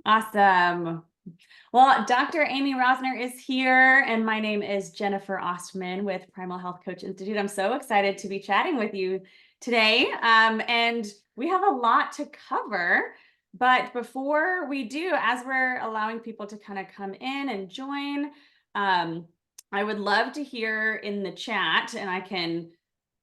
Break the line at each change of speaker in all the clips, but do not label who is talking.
Awesome. Well, Dr. Amy Rosner is here, and my name is Jennifer Ostman with Primal Health Coach Institute. I'm so excited to be chatting with you today, and we have a lot to cover. But before we do, as we're allowing people to kind of come in and join, I would love to hear in the chat, and I can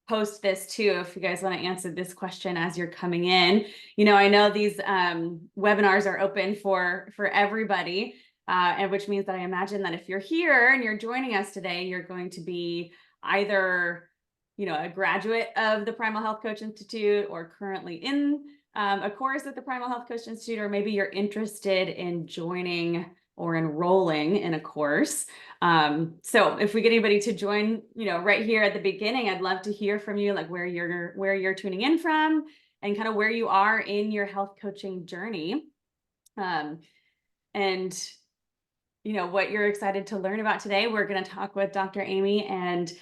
post this too if you guys want to answer this question as you're coming in. I know these webinars are open for everybody, and which means that I imagine that if you're here and you're joining us today, you're going to be either a graduate of the Primal Health Coach Institute, or currently in a course at the Primal Health Coach Institute, or maybe you're interested in joining or enrolling in a course. So if we get anybody to join, right here at the beginning, I'd love to hear from you, like where you're tuning in from and kind of where you are in your health coaching journey. And what you're excited to learn about today. We're going to talk with Dr. Amy, and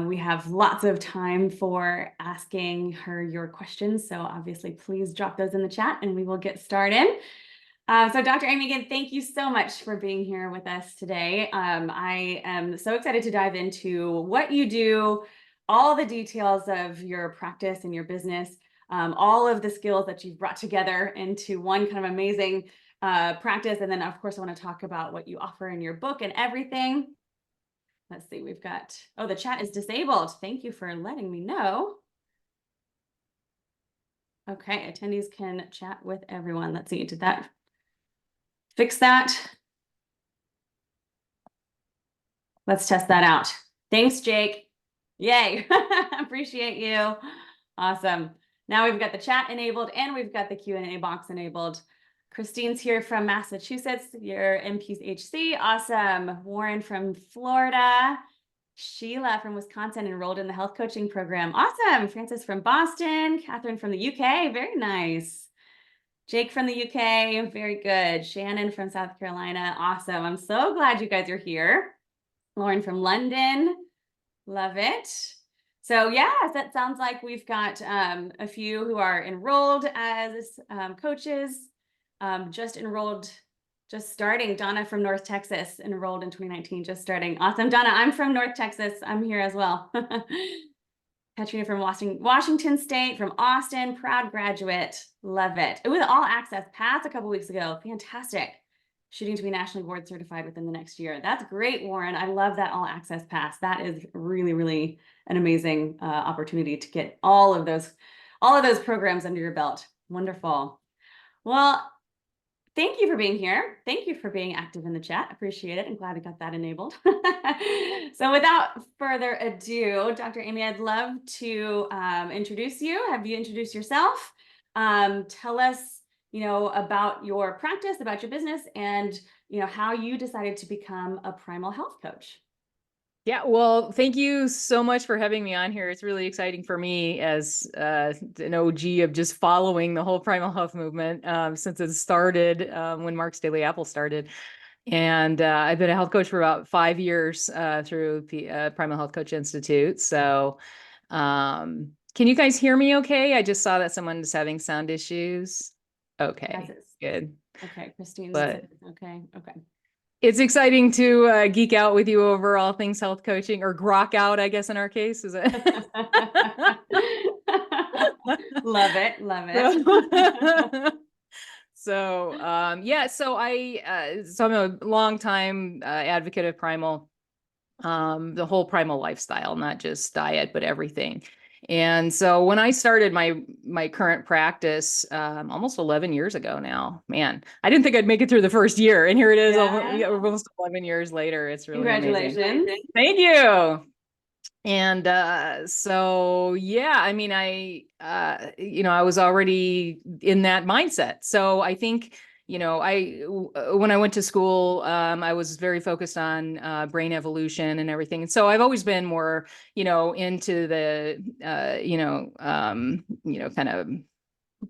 we have lots of time for asking her your questions. So obviously, please drop those in the chat and we will get started. So Dr. Amy, again, thank you so much for being here with us today. I am so excited to dive into what you do, all the details of your practice and your business, all of the skills that you've brought together into one kind of amazing practice. And then, of course, I want to talk about what you offer in your book and everything. Let's see, we've got, the chat is disabled. Thank you for letting me know. Okay, attendees can chat with everyone. Let's see, did that fix that? Let's test that out. Thanks, Jake. Yay. Appreciate you. Awesome. Now we've got the chat enabled and we've got the Q&A box enabled. Christine's here from Massachusetts. You're MPHC. Awesome. Warren from Florida. Sheila from Wisconsin, enrolled in the health coaching program. Awesome. Francis from Boston. Catherine from the UK. Very nice. Jake from the UK. Very good. Shannon from South Carolina. Awesome. I'm so glad you guys are here. Lauren from London. Love it. So yeah, that sounds like we've got a few who are enrolled as coaches. Just starting. Donna from North Texas, enrolled in 2019, just starting. Awesome. Donna, I'm from North Texas. I'm here as well. Katrina from Washington State, from Austin, proud graduate. Love it. It was all access pass a couple weeks ago. Fantastic. Shooting to be nationally board certified within the next year. That's great, Warren. I love that all access pass. That is really, really an amazing opportunity to get all of those programs under your belt. Wonderful. Well, thank you for being here. Thank you for being active in the chat. Appreciate it. I'm glad I got that enabled. So without further ado, Dr. Amy, I'd love to introduce you. Have you introduce yourself? Tell us, about your practice, about your business, and, how you decided to become a primal health coach.
Yeah, well, thank you so much for having me on here. It's really exciting for me as an OG of just following the whole primal health movement since it started when Mark's Daily Apple started. And I've been a health coach for about 5 years through the Primal Health Coach Institute. So can you guys hear me okay? I just saw that someone is having sound issues. Okay, good.
Okay, Christine.
But
okay.
it's exciting to geek out with you over all things health coaching, or grok out, I guess, in our case, is it?
Love it.
So yeah, so I'm a long time advocate of primal, the whole primal lifestyle, not just diet, but everything. And so when I started my current practice almost 11 years ago now, man, I didn't think I'd make it through the first year. And here it is, almost 11 years later. It's really
congratulations.
Amazing. Thank you. And so, yeah, I mean, I was already in that mindset. So I think, when I went to school, I was very focused on brain evolution and everything. And so I've always been more, into the, kind of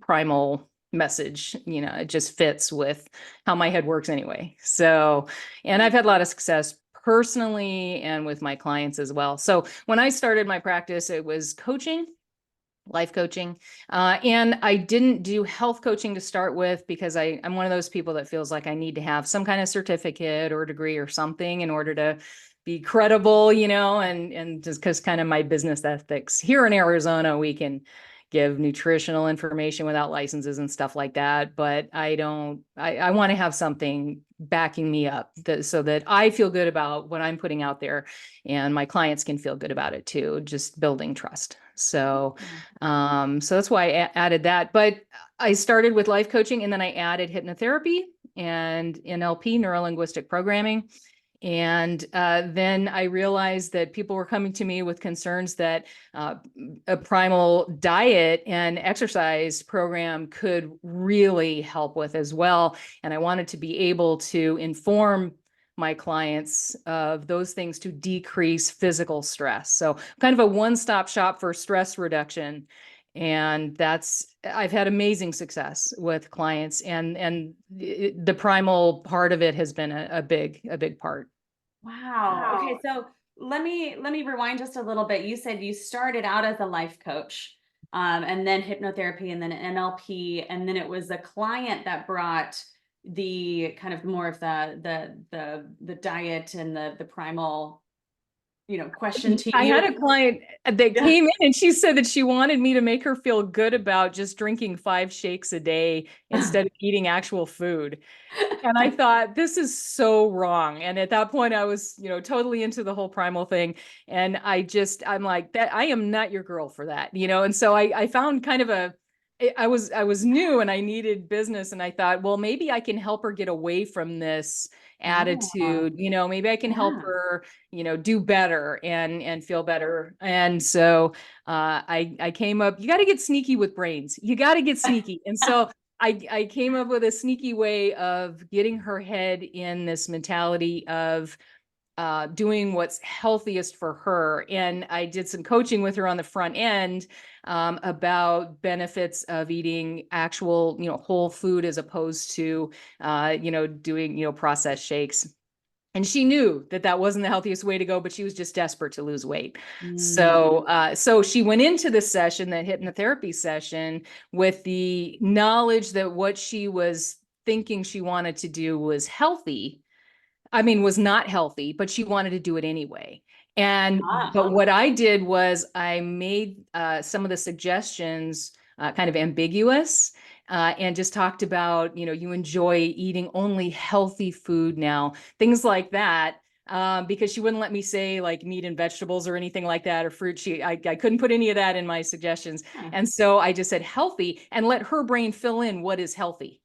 primal message. It just fits with how my head works anyway. So, and I've had a lot of success personally and with my clients as well. So when I started my practice, it was coaching life coaching. And I didn't do health coaching to start with because I'm one of those people that feels like I need to have some kind of certificate or degree or something in order to be credible, and just because kind of my business ethics here in Arizona, we can give nutritional information without licenses and stuff like that. But I want to have something backing me up so that I feel good about what I'm putting out there and my clients can feel good about it too, just building trust. So that's why I added that. But I started with life coaching and then I added hypnotherapy and NLP, neurolinguistic programming. And then I realized that people were coming to me with concerns that a primal diet and exercise program could really help with as well. And I wanted to be able to inform my clients of those things to decrease physical stress. So kind of a one-stop shop for stress reduction. And I've had amazing success with clients, and the primal part of it has been a big part.
Wow. Okay, so let me rewind just a little bit. You said you started out as a life coach, and then hypnotherapy, and then NLP, and then it was a client that brought the kind of more of the diet and the primal, question to
I
you.
had a client that
Yeah.
came in and she said that she wanted me to make her feel good about just drinking 5 shakes a day instead of eating actual food. And I thought, this is so wrong. And at that point, I was, totally into the whole primal thing. And I'm like, that I am not your girl for that, And so I found kind of I was new and I needed business. And I thought, well, maybe I can help her get away from this
Oh,
attitude. Maybe I can help
yeah.
her, do better and feel better. And so I came up, you got to get sneaky with brains. You got to get sneaky. And so I came up with a sneaky way of getting her head in this mentality of doing what's healthiest for her. And I did some coaching with her on the front end about benefits of eating actual, whole food as opposed to, doing, processed shakes. And she knew that that wasn't the healthiest way to go, but she was just desperate to lose weight.
Mm,
So she went into the session, that hypnotherapy session, with the knowledge that what she was thinking she wanted to do was healthy. I mean, was not healthy, but she wanted to do it anyway. But what I did was I made some of the suggestions kind of ambiguous, and just talked about, you enjoy eating only healthy food now, things like that. Because she wouldn't let me say like meat and vegetables or anything like that, or fruit. I couldn't put any of that in my suggestions.
huh.
And so I just said healthy and let her brain fill in what is healthy.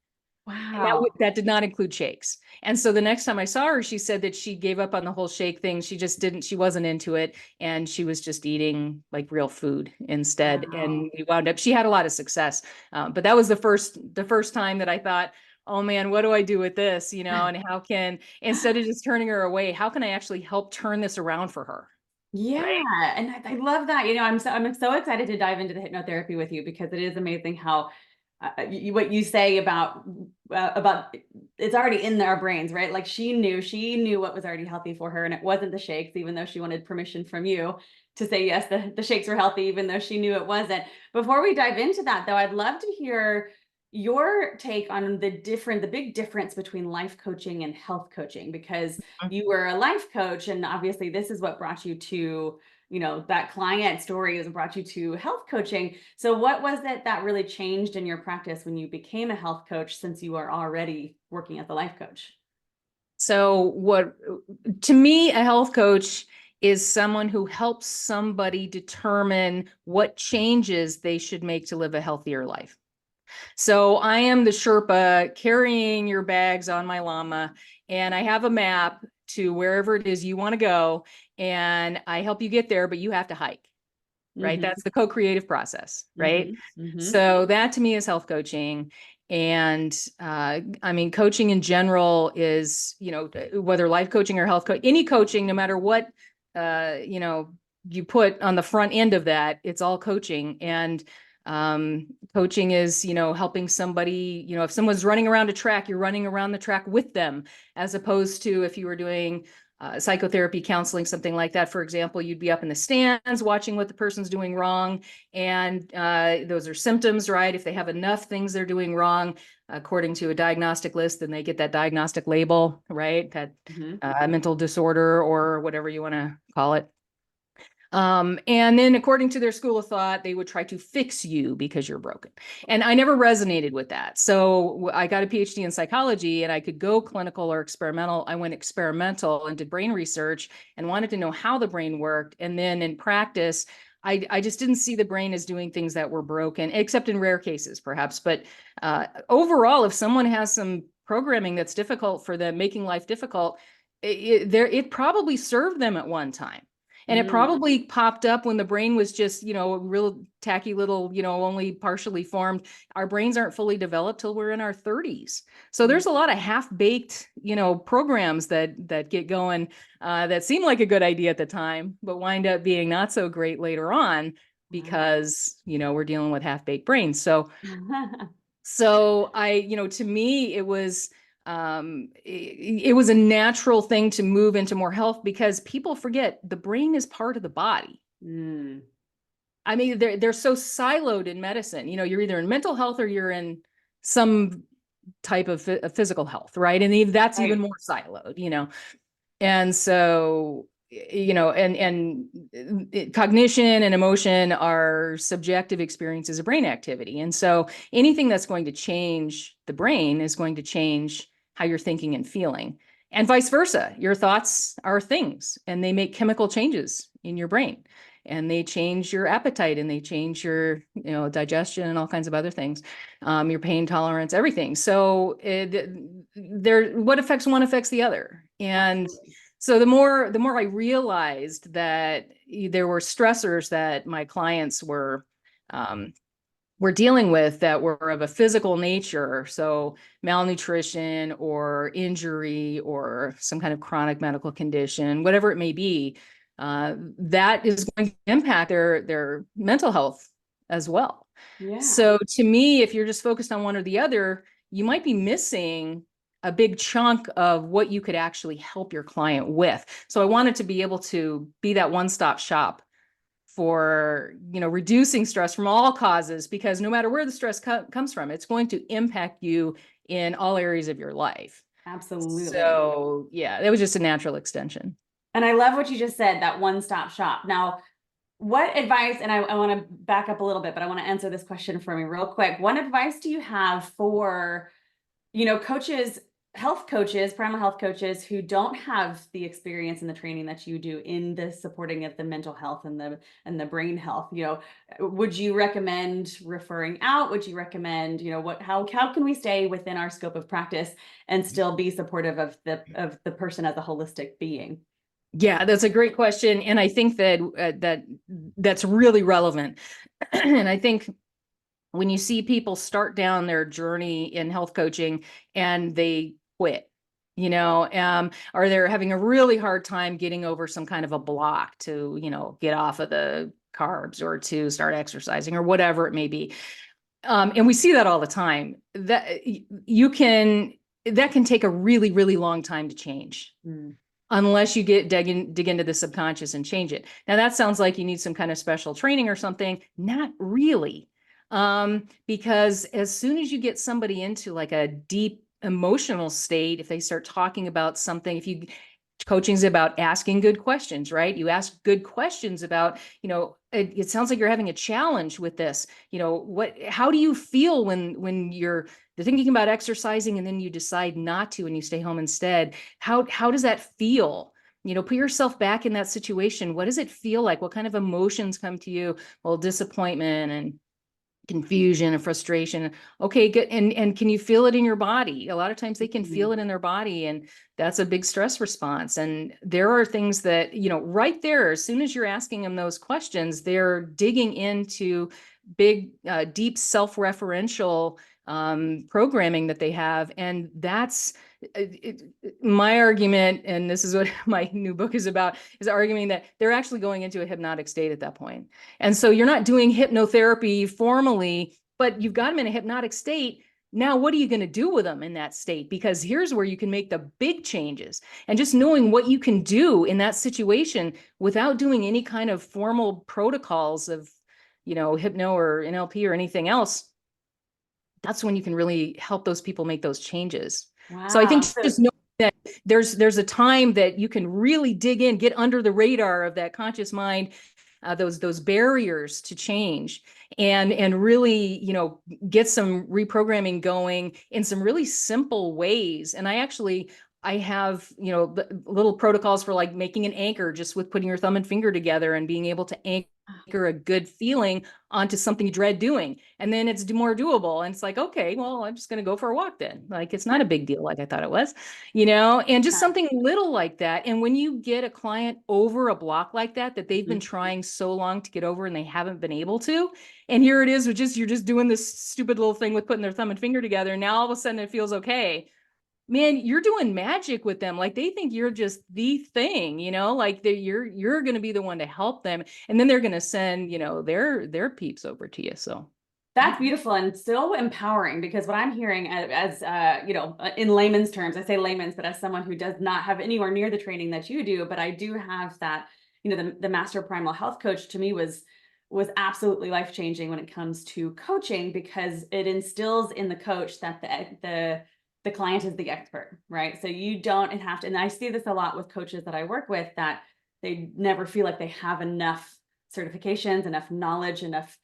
And
Wow.
that did not include shakes. And so the next time I saw her, she said that she gave up on the whole shake thing. She wasn't into it. And she was just eating like real food instead.
Wow.
And we wound up, she had a lot of success. But that was the first time that I thought, oh man, what do I do with this? And instead of just turning her away, how can I actually help turn this around for her?
Yeah,
Right.
and I love that. I'm so excited to dive into the hypnotherapy with you because it is amazing how what you say about it's already in our brains, right? Like she knew what was already healthy for her, and it wasn't the shakes, even though she wanted permission from you to say yes, the shakes were healthy, even though she knew it wasn't. Before we dive into that, though, I'd love to hear your take on the big difference between life coaching and health coaching, because you were a life coach and obviously this is what brought you to, that client story has brought you to health coaching. So what was it that really changed in your practice when you became a health coach, since you are already working as a life coach?
So to me, a health coach is someone who helps somebody determine what changes they should make to live a healthier life. So I am the Sherpa carrying your bags on my llama, and I have a map to wherever it is you want to go, and I help you get there, but you have to hike, right?
Mm-hmm.
That's the co-creative process, right?
Mm-hmm. Mm-hmm.
So that to me is health coaching. And I mean, coaching in general is, whether life coaching or health any coaching, no matter what, you put on the front end of that, it's all coaching. And coaching is, helping somebody, if someone's running around a track, you're running around the track with them, as opposed to if you were doing psychotherapy, counseling, something like that. For example, you'd be up in the stands watching what the person's doing wrong. And those are symptoms, right? If they have enough things they're doing wrong, according to a diagnostic list, then they get that diagnostic label, right? That mental disorder or whatever you want to call it. And then according to their school of thought, they would try to fix you because you're broken. And I never resonated with that. So I got a PhD in psychology and I could go clinical or experimental. I went experimental and did brain research and wanted to know how the brain worked. And then in practice, I just didn't see the brain as doing things that were broken, except in rare cases, perhaps. But overall, if someone has some programming that's difficult for them, making life difficult, it probably served them at one time. And it probably popped up when the brain was just, a real tacky little, only partially formed. Our brains aren't fully developed till we're in our 30s. So there's a lot of half-baked, programs that get going that seem like a good idea at the time, but wind up being not so great later on because, we're dealing with half-baked brains. So to me, it was a natural thing to move into more health because people forget the brain is part of the body. I mean, they're so siloed in medicine. You're either in mental health or you're in some type of physical health, right? And that's even more siloed. And so, cognition and emotion are subjective experiences of brain activity. And so anything that's going to change the brain is going to change how you're thinking and feeling, and vice versa. Your thoughts are things, and they make chemical changes in your brain, and they change your appetite, and they change your, digestion and all kinds of other things, your pain tolerance, everything. So what affects one affects the other. And so the more I realized that there were stressors that my clients were dealing with that were of a physical nature, so malnutrition or injury or some kind of chronic medical condition, whatever it may be, that is going to impact their mental health as well. So to me, if you're just focused on one or the other, you might be missing a big chunk of what you could actually help your client with. So I wanted to be able to be that one-stop shop for, reducing stress from all causes, because no matter where the stress comes from, it's going to impact you in all areas of your life.
Absolutely.
So yeah, that was just a natural extension.
And I love what you just said, that one-stop shop. Now, what advice, and I want to back up a little bit, but I want to answer this question for me real quick. What advice do you have for, coaches, health coaches, primal health coaches who don't have the experience and the training that you do in the supporting of the mental health and the brain health? Would you recommend referring out? Would you recommend, how can we stay within our scope of practice and still be supportive of the person as a holistic being?
Yeah, that's a great question. And I think that that's really relevant. And I think when you see people start down their journey in health coaching and they quit, or they're having a really hard time getting over some kind of a block to, get off of the carbs or to start exercising or whatever it may be. And we see that all the time. That can take a really, really long time to change. Unless you dig into the subconscious and change it. Now that sounds like you need some kind of special training or something. Not really. Because as soon as you get somebody into like a deep emotional state, if they start talking about something, coaching is about asking good questions, right? You ask good questions about, it sounds like you're having a challenge with this. How do you feel when you're thinking about exercising and then you decide not to and you stay home instead? How does that feel? Put yourself back in that situation. What does it feel like? What kind of emotions come to you? Well, disappointment and confusion and frustration. Okay, good. And can you feel it in your body? A lot of times they can feel it in their body, and that's a big stress response. And there are things that, right there, as soon as you're asking them those questions, they're digging into big, deep self-referential programming that they have. And that's my argument, and this is what my new book is about, is arguing that they're actually going into a hypnotic state at that point. And so you're not doing hypnotherapy formally, but you've got them in a hypnotic state Now, what are you going to do with them in that state? Because here's where you can make the big changes. And just knowing what you can do in that situation without doing any kind of formal protocols of, hypno or NLP or anything else, that's when you can really help those people make those changes. So I think
Wow. So
just know that there's a time that you can really dig in, get under the radar of that conscious mind, those barriers to change, and really, get some reprogramming going in some really simple ways. And I have, little protocols for like making an anchor just with putting your thumb and finger together and being able to anchor a good feeling onto something you dread doing. And then it's more doable. And it's like, okay, well, I'm just going to go for a walk then. Like, it's not a big deal like I thought it was, and just something little like that. And when you get a client over a block like that they've been trying so long to get over and they haven't been able to, and here it is, you're just doing this stupid little thing with putting their thumb and finger together. And now all of a sudden it feels okay. Man, you're doing magic with them. Like, they think you're just the thing, like you're going to be the one to help them. And then they're going to send, their peeps over to you. So
that's beautiful and so empowering, because what I'm hearing as in layman's terms, I say layman's, but as someone who does not have anywhere near the training that you do, but I do have that, the Master Primal Health Coach to me was absolutely life-changing when it comes to coaching, because it instills in the coach that the client is the expert, right? So you don't have to, and I see this a lot with coaches that I work with, that they never feel like they have enough certifications, enough knowledge, enough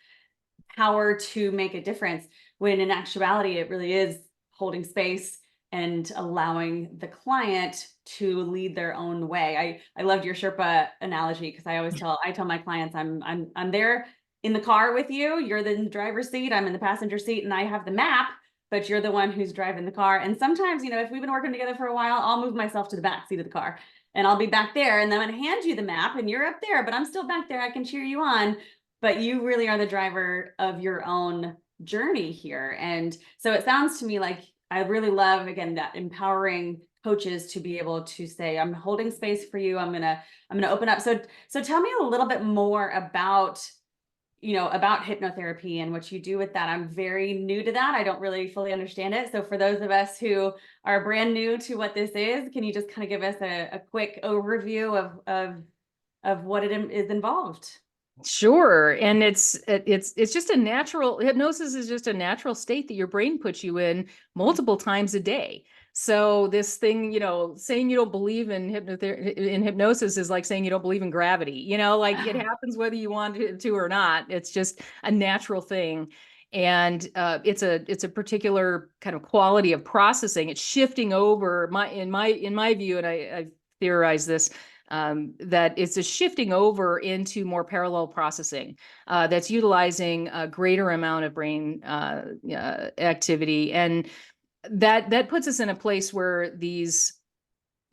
power to make a difference, when in actuality, it really is holding space and allowing the client to lead their own way. I loved your Sherpa analogy, because I tell my clients, I'm there in the car with you. You're in the driver's seat, I'm in the passenger seat, and I have the map, but you're the one who's driving the car. And sometimes, if we've been working together for a while, I'll move myself to the back seat of the car and I'll be back there, and then I'm gonna hand you the map and you're up there, but I'm still back there. I can cheer you on, but you really are the driver of your own journey here. And so it sounds to me like I really love, again, that empowering coaches to be able to say, I'm holding space for you. I'm gonna open up. So tell me a little bit more about about hypnotherapy and what you do with that. I'm very new to that. I don't really fully understand it. So for those of us who are brand new to what this is, can you just kind of give us a quick overview of what it is involved?
sure. And it's just a natural, hypnosis is just a natural state that your brain puts you in multiple times a day. So this thing, saying you don't believe in hypnosis is like saying you don't believe in gravity, like it happens whether you want it to or not. It's just a natural thing. And it's a particular kind of quality of processing. It's shifting over in my view, and I've theorized this, that it's a shifting over into more parallel processing that's utilizing a greater amount of brain activity. And that puts us in a place where these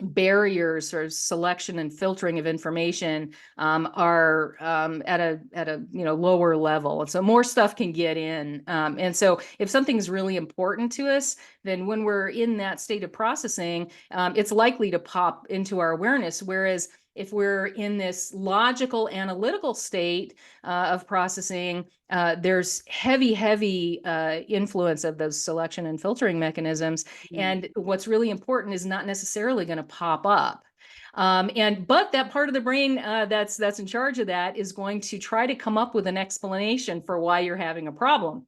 barriers or selection and filtering of information are at a lower level, and so more stuff can get in. And so if something's really important to us, then when we're in that state of processing, it's likely to pop into our awareness. Whereas if we're in this logical analytical state of processing, there's heavy influence of those selection and filtering mechanisms. And what's really important is not necessarily going to pop up. But that part of the brain that's in charge of that is going to try to come up with an explanation for why you're having a problem.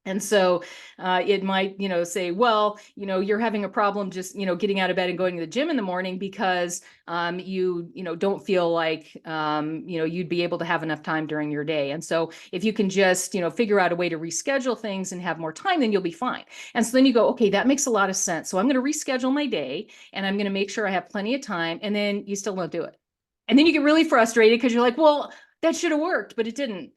And so it might, say, well, you're having a problem just, getting out of bed and going to the gym in the morning because you don't feel like, you'd be able to have enough time during your day. And so if you can just, figure out a way to reschedule things and have more time, then you'll be fine. And so then you go, okay, that makes a lot of sense. So I'm going to reschedule my day and I'm going to make sure I have plenty of time. And then you still don't do it. And then you get really frustrated because you're like, well, that should have worked, but it didn't.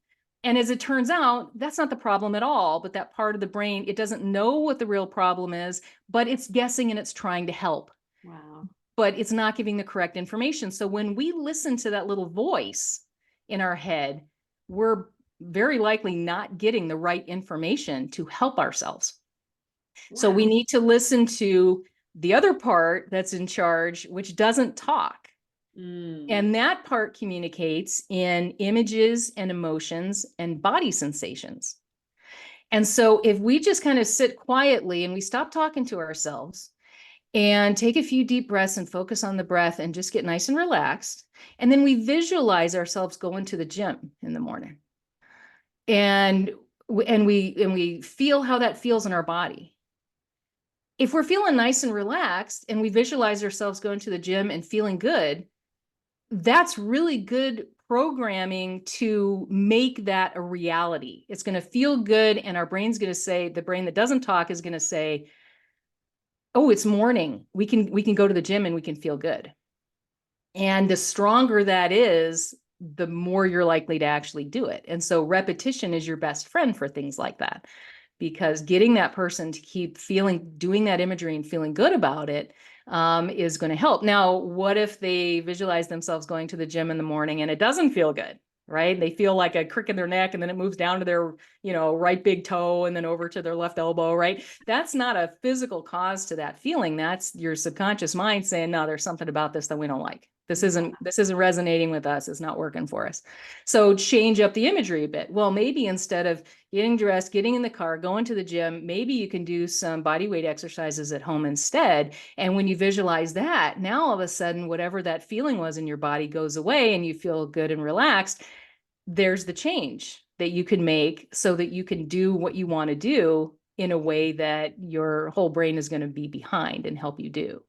And as it turns out, that's not the problem at all. But that part of the brain, it doesn't know what the real problem is, but it's guessing and it's trying to help.
Wow.
But it's not giving the correct information. So when we listen to that little voice in our head, we're very likely not getting the right information to help ourselves.
Wow.
So we need to listen to the other part that's in charge, which doesn't talk. And that part communicates in images and emotions and body sensations. And so if we just kind of sit quietly and we stop talking to ourselves and take a few deep breaths and focus on the breath and just get nice and relaxed, and then we visualize ourselves going to the gym in the morning. And we feel how that feels in our body. If we're feeling nice and relaxed and we visualize ourselves going to the gym and feeling good, that's really good programming to make that a reality. It's going to feel good, and our brain's going to say, the brain that doesn't talk is going to say, oh, it's morning. We can go to the gym and we can feel good. And the stronger that is, the more you're likely to actually do it. And so repetition is your best friend for things like that, because getting that person to keep doing that imagery and feeling good about it is going to help. Now, what if they visualize themselves going to the gym in the morning and it doesn't feel good, right? They feel like a crick in their neck, and then it moves down to their, right big toe and then over to their left elbow, right? That's not a physical cause to that feeling. That's your subconscious mind saying, no, there's something about this that we don't like. This isn't resonating with us. It's not working for us. So change up the imagery a bit. Well, maybe instead of getting dressed, getting in the car, going to the gym, maybe you can do some body weight exercises at home instead. And when you visualize that, now all of a sudden, whatever that feeling was in your body goes away and you feel good and relaxed. There's the change that you can make so that you can do what you want to do in a way that your whole brain is going to be behind and help you do.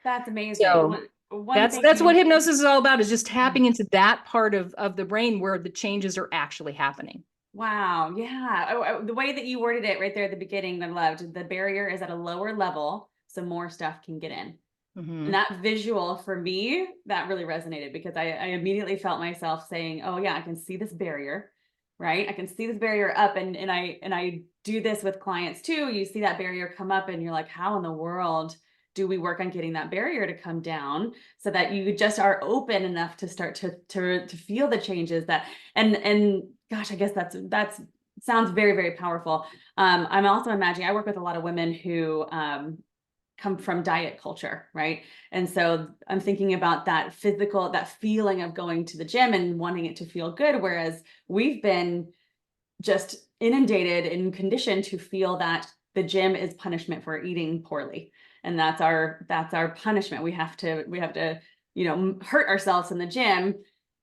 That's amazing.
So
One thing
that's what
you,
hypnosis is all about, is just tapping into that part of the brain where the changes are actually happening.
wow, yeah. Oh, the way that you worded it right there at the beginning, I loved. The barrier is at a lower level, so more stuff can get in. And that visual for me, that really resonated, because I immediately felt myself saying, oh yeah, I can see this barrier, right? I can see this barrier up, and I do this with clients too. You see that barrier come up and you're like, how in the world do we work on getting that barrier to come down so that you just are open enough to start to feel the changes that, and gosh, I guess that's sounds very, very powerful. I'm also imagining, I work with a lot of women who come from diet culture, right? And so I'm thinking about that physical, that feeling of going to the gym and wanting it to feel good, whereas we've been just inundated and conditioned to feel that the gym is punishment for eating poorly, and that's our punishment. We have to hurt ourselves in the gym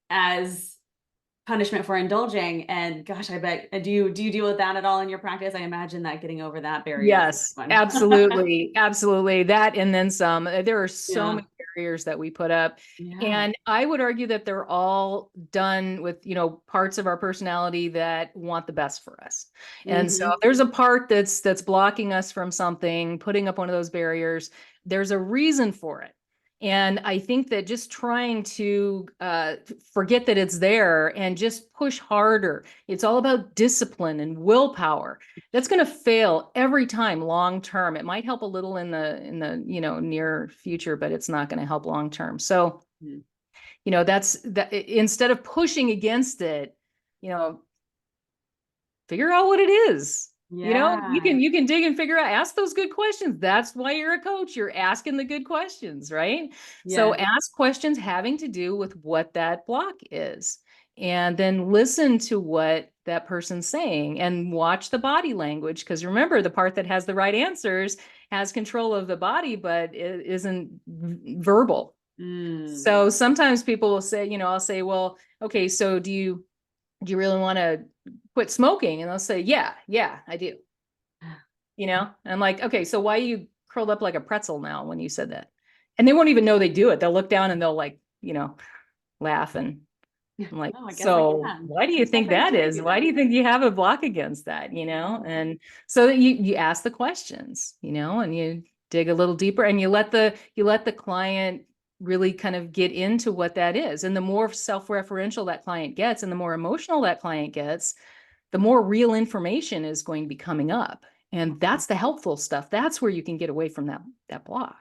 as punishment for indulging. And gosh, I bet, do you deal with that at all in your practice? I imagine that getting over that barrier is
Yes,
one.
absolutely. Absolutely. That and then some. There are so
Yeah.
many barriers that we put up.
Yeah.
And I would argue that they're all done with, parts of our personality that want the best for us. And so if
Mhm.
there's a part that's blocking us from something, putting up one of those barriers, there's a reason for it. And I think that just trying to forget that it's there and just push harder. It's all about discipline and willpower. That's going to fail every time long term. It might help a little in the near future, but it's not going to help long term. So,
Mhm.
that's that. Instead of pushing against it, you know, figure out what it is. You
Yeah.
can dig and figure out, ask those good questions. That's why you're a coach. You're asking the good questions, right? So
Yes.
ask questions having to do with what that block is. And then listen to what that person's saying and watch the body language. Because remember, the part that has the right answers has control of the body, but it isn't verbal.
Mm.
So sometimes people will say, I'll say, well, okay, so do you really want to quit smoking? And they'll say, yeah, I do. And I'm like, okay, so why are you curled up like a pretzel now when you said that? And they won't even know they do it. They'll look down and they'll like, laugh. And I'm like,
Oh, I guess I
so
can.
why do
I
you
guess
think
I
that
do
is?
do
Why
that.
do you think you have a block against that? And so that you ask the questions, and you dig a little deeper, and you let the client really kind of get into what that is. And the more self-referential that client gets and the more emotional that client gets, the more real information is going to be coming up. And that's the helpful stuff. That's where you can get away from that block.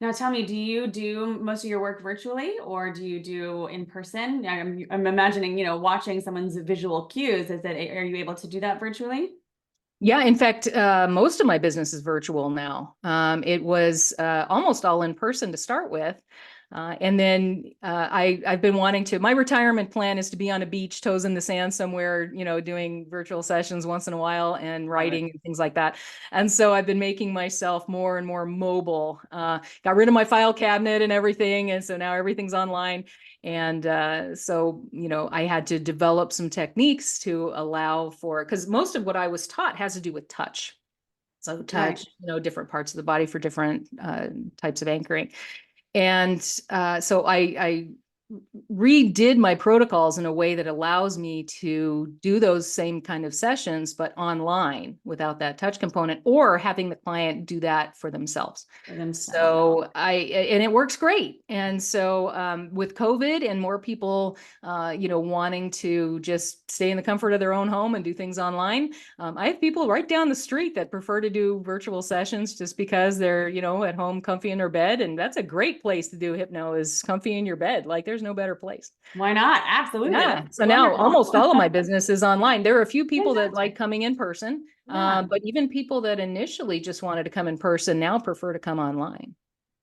Now tell me, do you do most of your work virtually, or do you do in person? I'm imagining, watching someone's visual cues. Are you able to do that virtually?
Yeah, in fact, most of my business is virtual now. It was almost all in person to start with. And then I've been wanting to, my retirement plan is to be on a beach, toes in the sand somewhere, doing virtual sessions once in a while and writing and things like that. And so I've been making myself more and more mobile, got rid of my file cabinet and everything. And so now everything's online. And so, I had to develop some techniques to allow for, because most of what I was taught has to do with touch. So touch, different parts of the body for different types of anchoring. And so I redid my protocols in a way that allows me to do those same kind of sessions, but online without that touch component, or having the client do that for themselves. So and it works great. And so with COVID and more people, wanting to just stay in the comfort of their own home and do things online, I have people right down the street that prefer to do virtual sessions just because they're, at home comfy in their bed. And that's a great place to do hypno, is comfy in your bed. Like, there's no better place.
Why not? Absolutely.
Yeah. So now almost all of my business is online. There are a few people that like coming in person, but even people that initially just wanted to come in person now prefer to come online.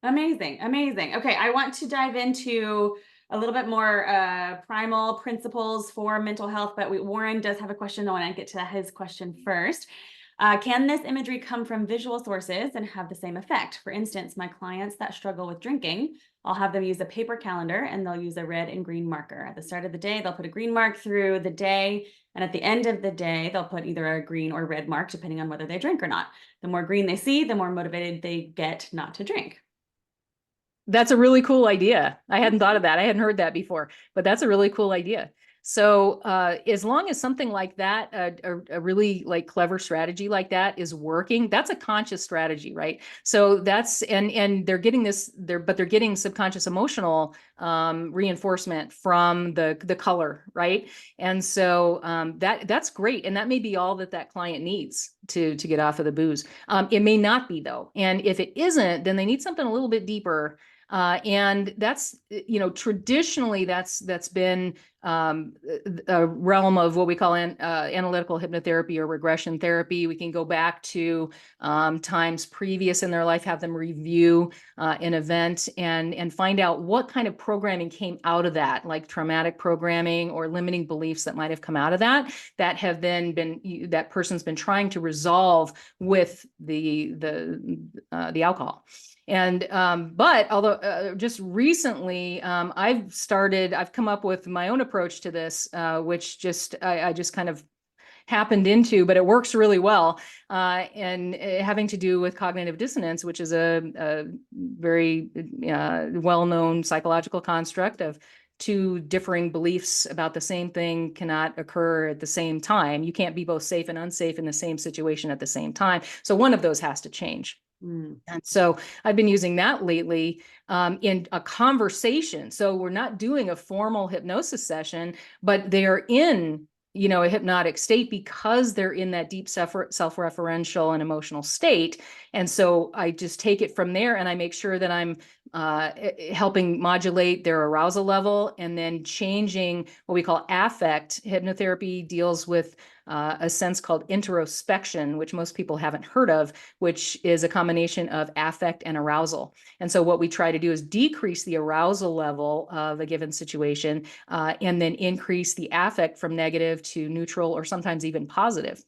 Amazing. Amazing. Okay. I want to dive into a little bit more primal principles for mental health, but Warren does have a question. I want to get to his question first. Can this imagery come from visual sources and have the same effect? For instance, my clients that struggle with drinking, I'll have them use a paper calendar and they'll use a red and green marker. At the start of the day, they'll put a green mark through the day. And at the end of the day, they'll put either a green or red mark, depending on whether they drink or not. The more green they see, the more motivated they get not to drink.
That's a really cool idea. I hadn't thought of that. I hadn't heard that before, but that's a really cool idea. So as long as something like that, a really like clever strategy like that is working, that's a conscious strategy, right? So that's, and they're getting this, but they're getting subconscious emotional reinforcement from the color, right? And so that's great. And that may be all that client needs to get off of the booze. It may not be though. And if it isn't, then they need something a little bit deeper. And that's, traditionally that's been a realm of what we call analytical hypnotherapy or regression therapy. We can go back to times previous in their life, have them review an event and find out what kind of programming came out of that, like traumatic programming or limiting beliefs that might have come out of that have then been, that person's been trying to resolve with the alcohol. And but although just recently I've come up with my own approach to this, which I just kind of happened into, but it works really well, and having to do with cognitive dissonance, which is a very well-known psychological construct of two differing beliefs about the same thing cannot occur at the same time. You can't be both safe and unsafe in the same situation at the same time. So one of those has to change. And so I've been using that lately in a conversation. So we're not doing a formal hypnosis session, but they're in, a hypnotic state because they're in that deep self-referential and emotional state. And so I just take it from there and I make sure that I'm helping modulate their arousal level and then changing what we call affect. Hypnotherapy deals with a sense called introspection, which most people haven't heard of, which is a combination of affect and arousal. And so what we try to do is decrease the arousal level of a given situation and then increase the affect from negative to neutral or sometimes even positive.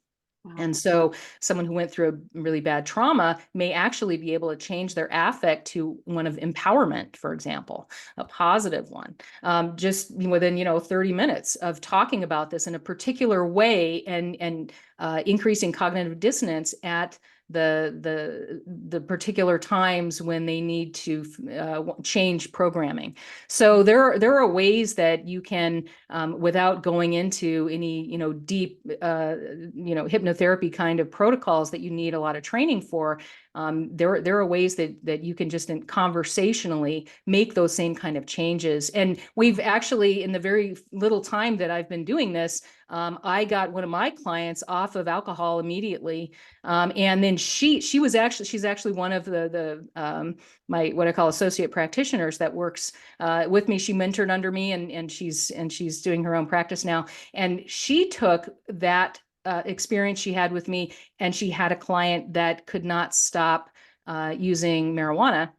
And so someone who went through a really bad trauma may actually be able to change their affect to one of empowerment, for example, a positive one, just within, 30 minutes of talking about this in a particular way and increasing cognitive dissonance at the particular times when they need to change programming. So there are ways that you can, without going into any deep hypnotherapy kind of protocols that you need a lot of training for. There are ways that you can just conversationally make those same kind of changes. And we've actually, in the very little time that I've been doing this, I got one of my clients off of alcohol immediately. And then she's actually one of my, what I call associate practitioners that works with me. She mentored under me and she's doing her own practice now. And she took that experience she had with me, and she had a client that could not stop using marijuana,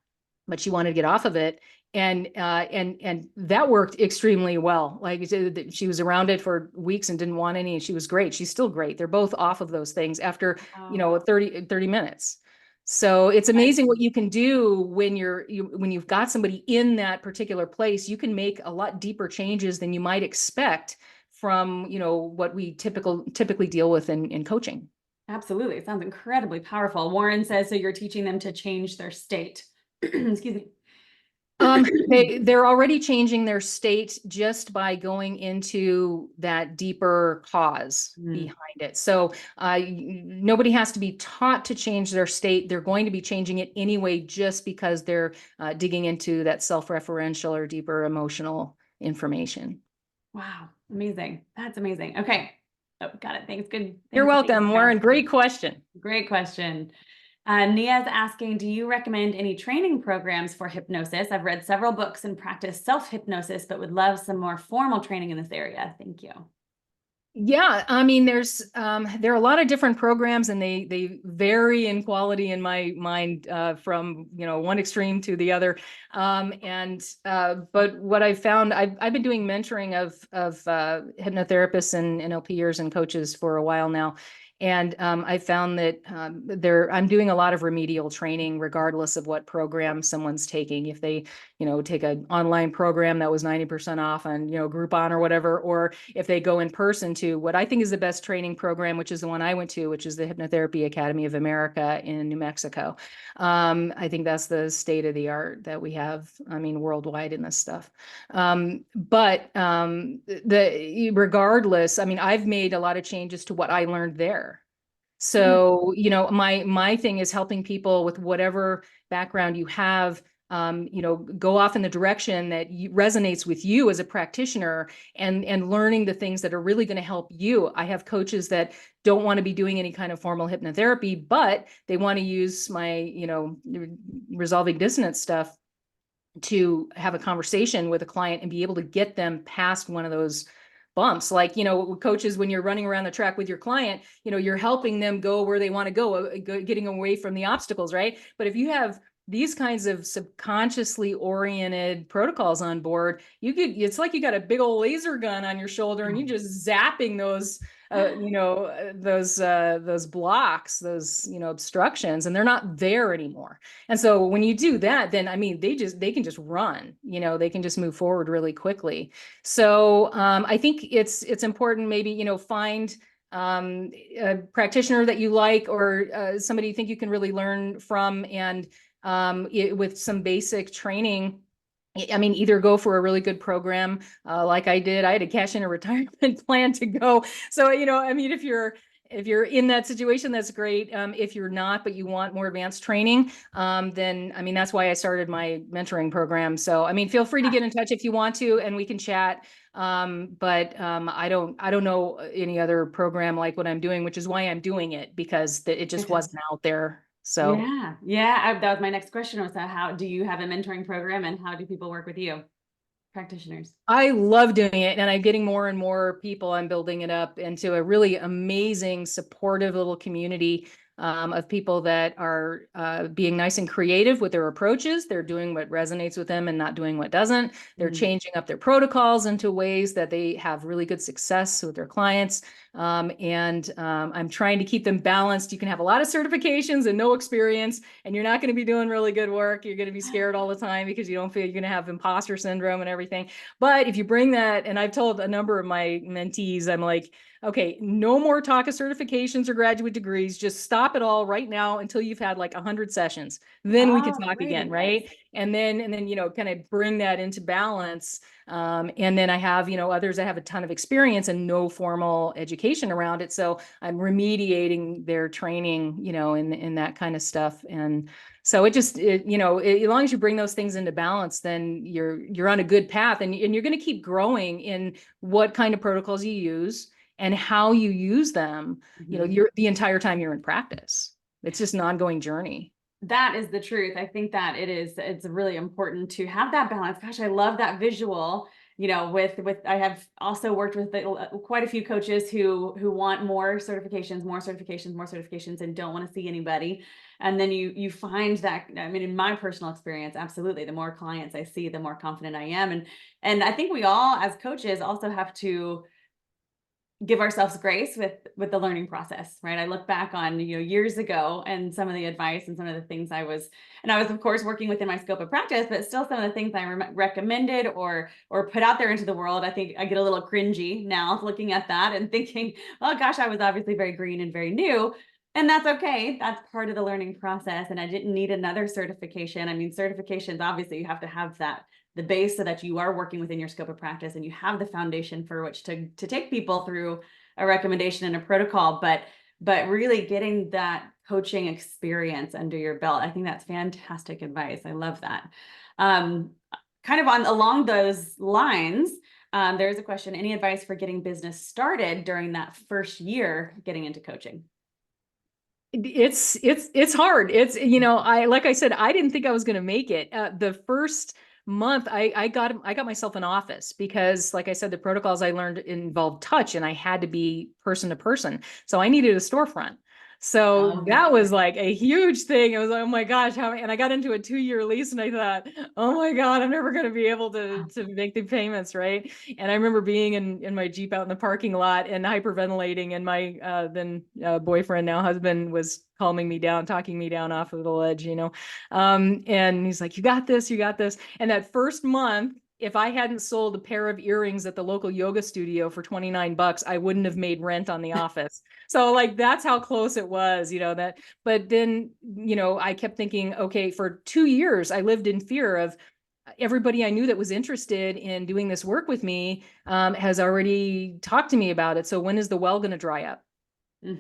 but she wanted to get off of it. And that worked extremely well. Like she was around it for weeks and didn't want any, and she was great. She's still great. They're both off of those things after,
Wow.
30 minutes. So it's amazing what you can do when when you've got somebody in that particular place. You can make a lot deeper changes than you might expect from, what we typically deal with in coaching.
Absolutely. It sounds incredibly powerful. Warren says, so you're teaching them to change their state. Excuse me.
They're already changing their state just by going into that deeper cause
Mm.
behind it. So nobody has to be taught to change their state. They're going to be changing it anyway, just because they're digging into that self-referential or deeper emotional information.
Wow. Amazing. That's amazing. Okay. Oh, got it. Thanks. Good.
You're
Thanks.
welcome, Warren. Great question.
Great question. Nia's asking, do you recommend any training programs for hypnosis? I've read several books and practiced self-hypnosis, but would love some more formal training in this area. Thank you.
Yeah, I mean, there are a lot of different programs, and they vary in quality in my mind, from one extreme to the other. But what I've found, I've been doing mentoring of hypnotherapists and NLPers and coaches for a while now. And I found that I'm doing a lot of remedial training, regardless of what program someone's taking. If they, take an online program that was 90% off on, Groupon or whatever, or if they go in person to what I think is the best training program, which is the one I went to, which is the Hypnotherapy Academy of America in New Mexico. I think that's the state of the art that we have, I mean, worldwide in this stuff. Regardless, I mean, I've made a lot of changes to what I learned there. So, my thing is helping people with whatever background you have, go off in the direction that resonates with you as a practitioner, and learning the things that are really going to help you. I have coaches that don't want to be doing any kind of formal hypnotherapy, but they want to use my, resolving dissonance stuff to have a conversation with a client and be able to get them past one of those bumps. Like, coaches, when you're running around the track with your client, you're helping them go where they want to go, getting away from the obstacles, right? But if you have these kinds of subconsciously oriented protocols on board, it's like you got a big old laser gun on your shoulder and you're just zapping those those blocks, those obstructions, and they're not there anymore. And so when you do that, then I mean, they can just run, they can just move forward really quickly. So I think it's important, maybe, find a practitioner that you like, or somebody you think you can really learn from, and with some basic training. I mean, either go for a really good program, like I did. I had to cash in a retirement plan to go. So, I mean, if you're in that situation, that's great. If you're not, but you want more advanced training, then, I mean, that's why I started my mentoring program. So, I mean, feel free to get in touch if you want to, and we can chat. I don't know any other program like what I'm doing, which is why I'm doing it, because it just wasn't out there. So
yeah, that was my next question, was how do you have a mentoring program, and how do people work with you, practitioners?
I love doing it, and I'm getting more and more people. I'm building it up into a really amazing, supportive little community of people that are being nice and creative with their approaches. They're doing what resonates with them and not doing what doesn't. They're changing up their protocols into ways that they have really good success with their clients. I'm trying to keep them balanced. You can have a lot of certifications and no experience, and you're not going to be doing really good work. You're going to be scared all the time because you don't feel you're going to have imposter syndrome and everything. But if you bring that, and I've told a number of my mentees, I'm like, okay, no more talk of certifications or graduate degrees. Just stop it all right now until you've had like 100 sessions. Then we can talk again, right? And then kind of bring that into balance. And then I have, others that have a ton of experience and no formal education around it. So I'm remediating their training, in that kind of stuff. And so as long as you bring those things into balance, then you're on a good path, and you're going to keep growing in what kind of protocols you use and how you use them, you're the entire time you're in practice. It's just an ongoing journey.
That is the truth. I think that it's really important to have that balance. Gosh, I love that visual. I have also worked with quite a few coaches who want more certifications, and don't want to see anybody. And then you find that, I mean, in my personal experience, absolutely, the more clients I see, the more confident I am. And I think we all, as coaches, also have to give ourselves grace with the learning process, right? I look back on, years ago, and some of the advice and some of the things I was of course working within my scope of practice, but still some of the things I recommended or put out there into the world, I think I get a little cringy now looking at that and thinking, oh gosh, I was obviously very green and very new. And that's okay. That's part of the learning process. And I didn't need another certification. I mean, certifications, obviously you have to have the base so that you are working within your scope of practice and you have the foundation for which to take people through a recommendation and a protocol, but really getting that coaching experience under your belt. I think that's fantastic advice. I love that. Kind of along those lines, there's a question: any advice for getting business started during that first year getting into coaching?
It's hard. Like I said, I didn't think I was going to make it. The first month I got myself an office because, like I said, the protocols I learned involved touch and I had to be person to person. So I needed a storefront. So that was like a huge thing. It was like, oh my gosh, and I got into a 2-year lease and I thought, oh my God, I'm never going to be able to make the payments, right? And I remember being in my Jeep out in the parking lot and hyperventilating, and my then boyfriend, now husband, was calming me down, talking me down off of the ledge, and he's like, you got this, you got this. And that first month, if I hadn't sold a pair of earrings at the local yoga studio for $29, I wouldn't have made rent on the office. So like, that's how close it was, but then, I kept thinking, okay, for 2 years, I lived in fear of everybody I knew that was interested in doing this work with me has already talked to me about it. So when is the well going to dry up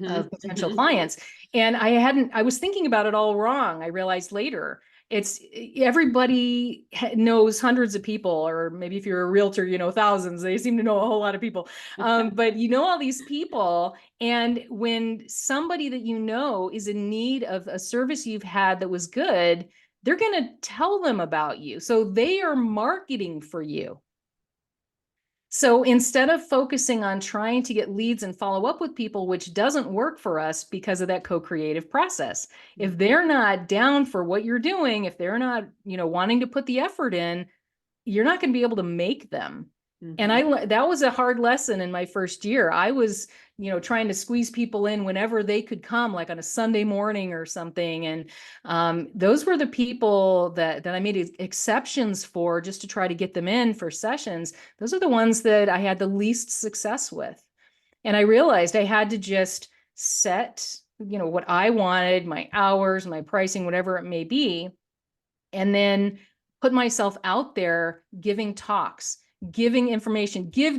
of potential clients? And I was thinking about it all wrong. I realized later, it's everybody knows hundreds of people, or maybe if you're a realtor, thousands. They seem to know a whole lot of people. But all these people. And when somebody that is in need of a service you've had that was good, they're going to tell them about you. So they are marketing for you. So instead of focusing on trying to get leads and follow up with people, which doesn't work for us because of that co-creative process, if they're not down for what you're doing, if they're not, wanting to put the effort in, you're not going to be able to make them. And that was a hard lesson in my first year. I was, trying to squeeze people in whenever they could come, like on a Sunday morning or something. And those were the people that I made exceptions for, just to try to get them in for sessions. Those are the ones that I had the least success with. And I realized I had to just set, what I wanted, my hours, my pricing, whatever it may be, and then put myself out there giving talks, giving information, give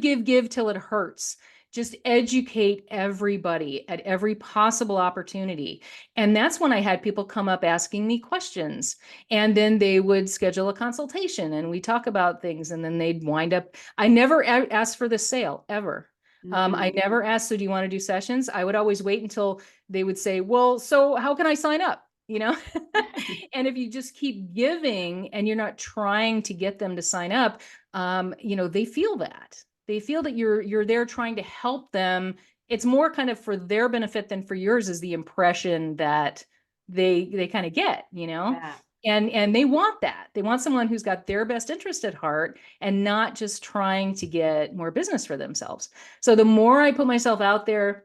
till it hurts. Just educate everybody at every possible opportunity. And that's when I had people come up asking me questions. And then they would schedule a consultation and we talk about things. And then they'd wind up, I never asked for the sale ever. I never asked, so do you want to do sessions? I would always wait until they would say, well, so how can I sign up? And if you just keep giving and you're not trying to get them to sign up, they feel that. They feel that you're there trying to help them. It's more kind of for their benefit than for yours, is the impression that they kind of get,
Yeah.
And they want that. They want someone who's got their best interest at heart and not just trying to get more business for themselves. So the more I put myself out there,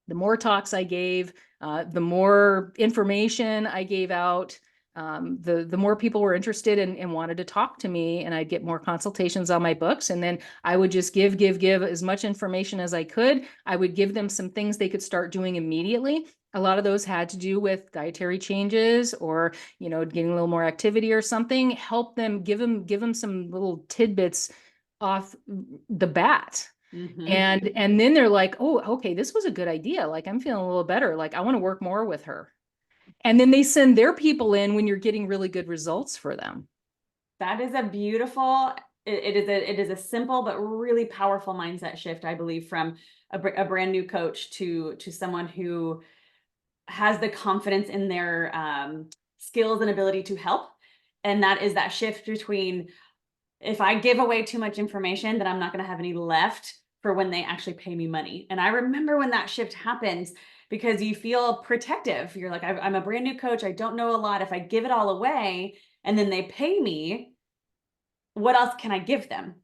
the more talks I gave, the more information I gave out, the more people were interested and wanted to talk to me, and I'd get more consultations on my books. And then I would just give as much information as I could. I would give them some things they could start doing immediately. A lot of those had to do with dietary changes or, getting a little more activity or something. Help them, give them some little tidbits off the bat. And then they're like, oh, okay, this was a good idea. Like, I'm feeling a little better. Like, I want to work more with her. And then they send their people in when you're getting really good results for them.
That is a beautiful, it is a simple but really powerful mindset shift, I believe, from a brand new coach to someone who has the confidence in their skills and ability to help. And that is that shift between, if I give away too much information, then I'm not going to have any left for when they actually pay me money. And I remember when that shift happens, because you feel protective. You're like, I'm a brand new coach. I don't know a lot. If I give it all away and then they pay me, what else can I give them?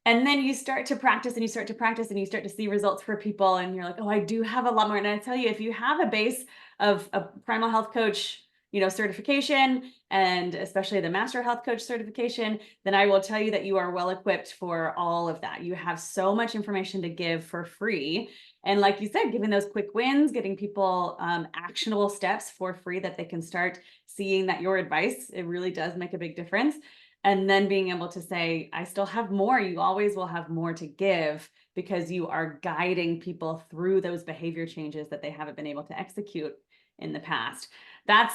And then you start to practice and you start to practice and you start to see results for people. And you're like, oh, I do have a lot more. And I tell you, if you have a base of a Primal Health Coach, certification, and especially the Master Health Coach certification, then I will tell you that you are well equipped for all of that. You have so much information to give for free. And like you said, giving those quick wins, getting people actionable steps for free that they can start seeing that your advice, it really does make a big difference. And then being able to say, I still have more. You always will have more to give because you are guiding people through those behavior changes that they haven't been able to execute in the past. That's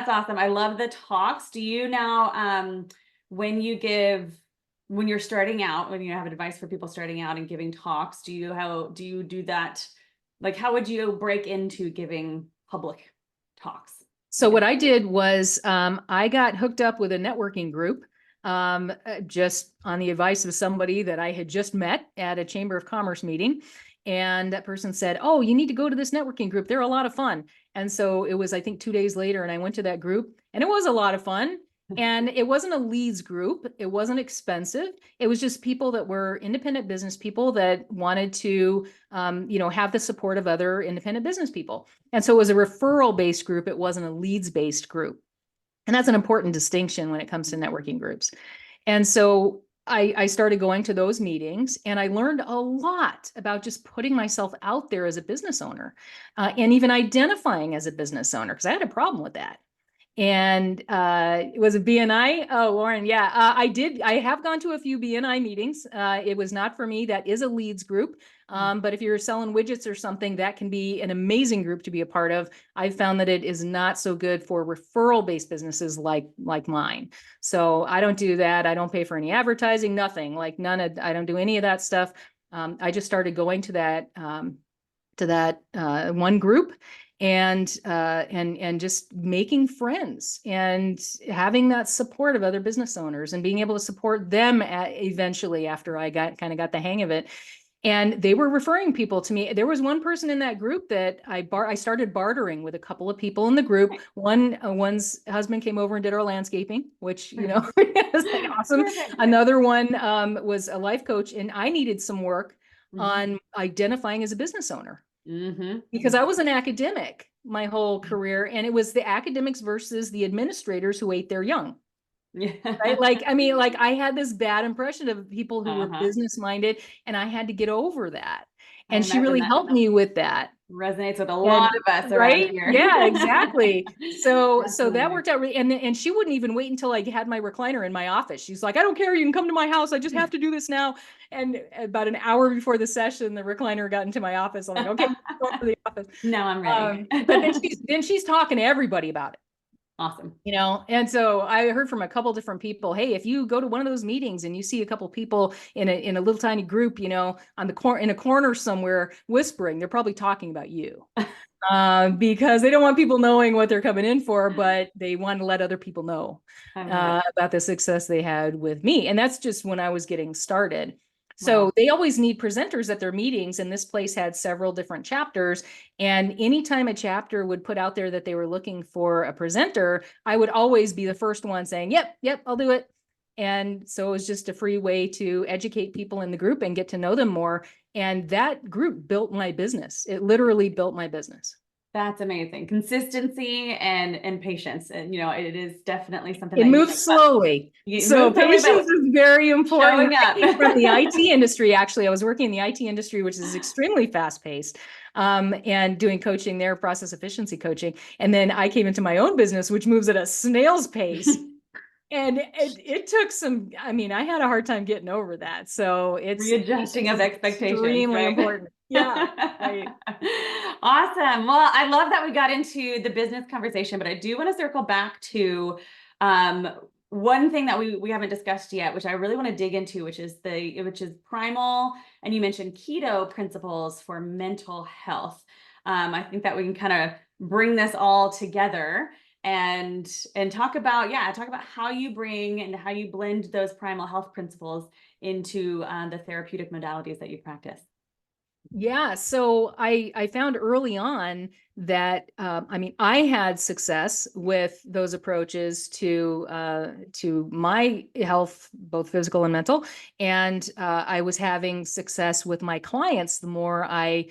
awesome. I love the talks. Do you now, when you're starting out, when you have advice for people starting out and giving talks, do you do that? Like, how would you break into giving public talks?
So what I did was I got hooked up with a networking group just on the advice of somebody that I had just met at a Chamber of Commerce meeting. And that person said, oh, you need to go to this networking group. They're a lot of fun. And so it was, I think, 2 days later, and I went to that group and it was a lot of fun. And it wasn't a leads group. It wasn't expensive. It was just people that were independent business people that wanted to, have the support of other independent business people. And so it was a referral-based group. It wasn't a leads-based group. And that's an important distinction when it comes to networking groups. And so I started going to those meetings and I learned a lot about just putting myself out there as a business owner and even identifying as a business owner, because I had a problem with that. And was it BNI? Oh, Lauren, yeah, I did. I have gone to a few BNI meetings. It was not for me. That is a leads group. But if you're selling widgets or something, that can be an amazing group to be a part of. I've found that it is not so good for referral-based businesses like mine. So I don't do that. I don't pay for any advertising, nothing, like I don't do any of that stuff. I just started going to that one group and just making friends and having that support of other business owners and being able to support them eventually after I got the hang of it. And they were referring people to me. There was one person in that group that I started bartering with a couple of people in the group. One's husband came over and did our landscaping, which, is like awesome. Another one was a life coach, and I needed some work on identifying as a business owner. Because I was an academic my whole career, and it was the academics versus the administrators who ate their young.
Yeah.
Right? I had this bad impression of people who were business minded, and I had to get over that. And she really helped me with that.
Resonates with a lot of us around here.
Yeah, exactly. So that worked out really, and she wouldn't even wait until I had my recliner in my office. She's like, I don't care, you can come to my house. I just have to do this now. And about an hour before the session, the recliner got into my office. I'm like, okay, go to the office.
Now I'm ready.
But then she's talking to everybody about it.
Awesome.
And so I heard from a couple different people, hey, if you go to one of those meetings and you see a couple people in a little tiny group, on in a corner somewhere whispering, they're probably talking about you. Because they don't want people knowing what they're coming in for, but they want to let other people know about the success they had with me. And that's just when I was getting started. So they always need presenters at their meetings, and this place had several different chapters. And anytime a chapter would put out there that they were looking for a presenter, I would always be the first one saying, yep, I'll do it. And so it was just a free way to educate people in the group and get to know them more. And that group built my business. It literally built my business.
That's amazing. Consistency and patience. And, it is definitely something
it moves slowly. So patience is very important. From the IT industry, actually, I was working in the IT industry, which is extremely fast paced, and doing coaching there, process efficiency coaching. And then I came into my own business, which moves at a snail's pace. And it took some, I had a hard time getting over that. So it's
readjusting of expectations.
Extremely important. Yeah. Right.
Awesome. Well, I love that we got into the business conversation, but I do want to circle back to one thing that we haven't discussed yet, which I really want to dig into, which is primal, and you mentioned keto principles for mental health. I think that we can kind of bring this all together. and talk about, yeah, talk about how you bring and how you blend those primal health principles into the therapeutic modalities that you practice.
Yeah, so I found early on that I mean, I had success with those approaches to my health, both physical and mental, and I was having success with my clients the more I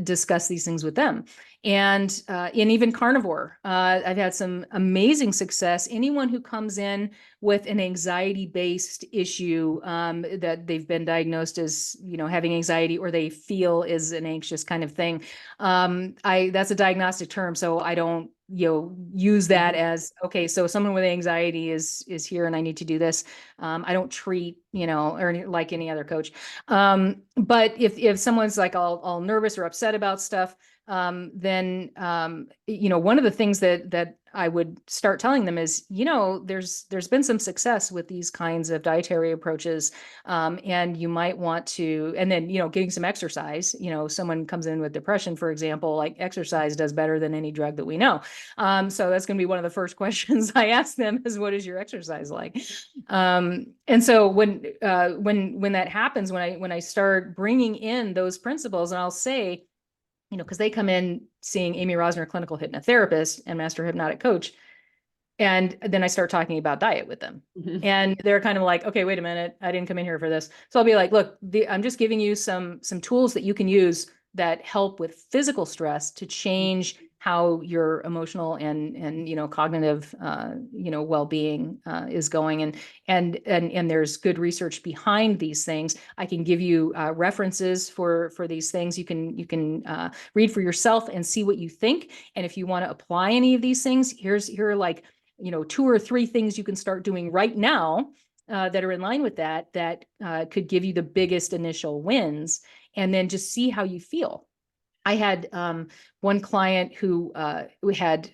discuss these things with them. And even carnivore, I've had some amazing success. Anyone who comes in with an anxiety-based issue that they've been diagnosed as, having anxiety, or they feel is an anxious kind of thing. That's a diagnostic term, so I don't, use that as, okay, so someone with anxiety is here and I need to do this. I don't treat, or like any other coach. But if someone's like all nervous or upset about stuff, then one of the things that I would start telling them is, there's been some success with these kinds of dietary approaches, and you might want to, and then getting some exercise. Someone comes in with depression, for example, like exercise does better than any drug that we know. So that's going to be one of the first questions I ask them is, what is your exercise like? And so when that happens, when I start bringing in those principles, and I'll say, because they come in seeing Amy Rosner, clinical hypnotherapist and master hypnotic coach. And then I start talking about diet with them.
Mhm.
And they're kind of like, okay, wait a minute. I didn't come in here for this. So I'll be like, look, I'm just giving you some tools that you can use that help with physical stress to change how your emotional and cognitive well-being is going, and there's good research behind these things. I can give you references for these things. You can read for yourself and see what you think, and if you want to apply any of these things, here are like 2 or 3 things you can start doing right now that are in line with that could give you the biggest initial wins, and then just see how you feel. I had one client who had